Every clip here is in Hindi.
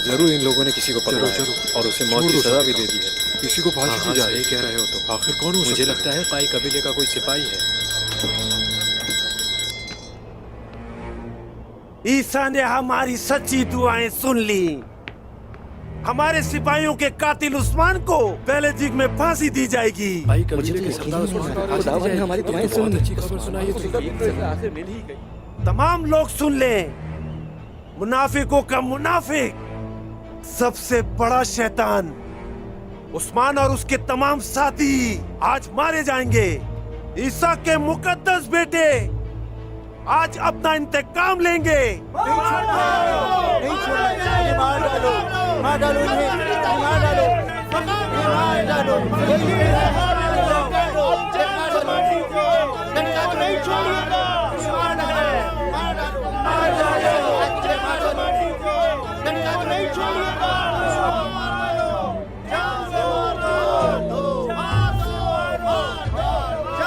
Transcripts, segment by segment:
जरूर इन लोगों ने किसी को पकड़ा है चलो। और उसे मौत की सजा भी दे दी है। किसी को फांसी दी जाए। सही कह रहे हो तो। आखिर कौन हो मुझे सकता लगता है पाई कबीले का कोई सिपाही है। ईसा ने हमारी सच्ची दुआएं सुन ली। हमारे सिपाहियों के कातिल उस्मान को पहले जिग में फांसी दी जाएगी। पाई कबीले के सरदार उस्मान को फांसी दी जाएगी। हमारी दुआएं बहुत सुन अच्छी खबर सुनाई है तुमने। तमाम लोग सुन लें, मुनाफिकों का मुनाफिक, सबसे बड़ा शैतान उस्मान और उसके तमाम साथी आज मारे जाएंगे। ईसा के मुकद्दस बेटे आज अपना इंतकाम लेंगे। नहीं छोड़ना, ये मार डालो इन्हें, मार डालो, नहीं छोड़िएगा।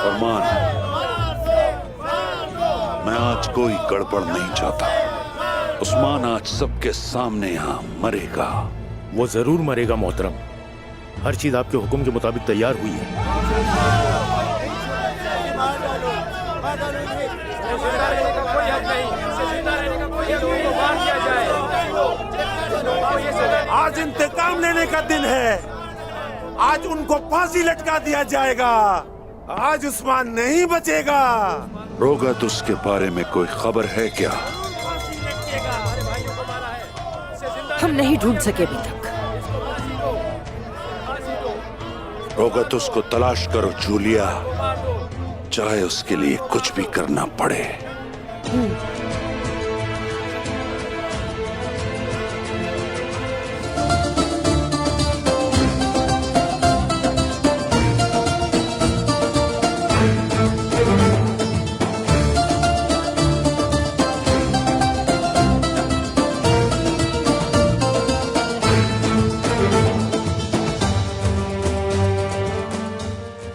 फरमान, मैं आज कोई गड़बड़ नहीं चाहता। उस्मान आज सबके सामने यहाँ मरेगा। वो जरूर मरेगा मोहतरम। हर चीज आपके हुक्म के मुताबिक तैयार हुई है। आज इंतकाम लेने का दिन है। आज उनको फांसी लटका दिया जाएगा। आज उस्मान नहीं बचेगा। रोगत उसके बारे में कोई खबर है क्या? हम नहीं ढूंढ सके अभी तक। रोगत उसको तलाश करो जूलिया, चाहे उसके लिए कुछ भी करना पड़े।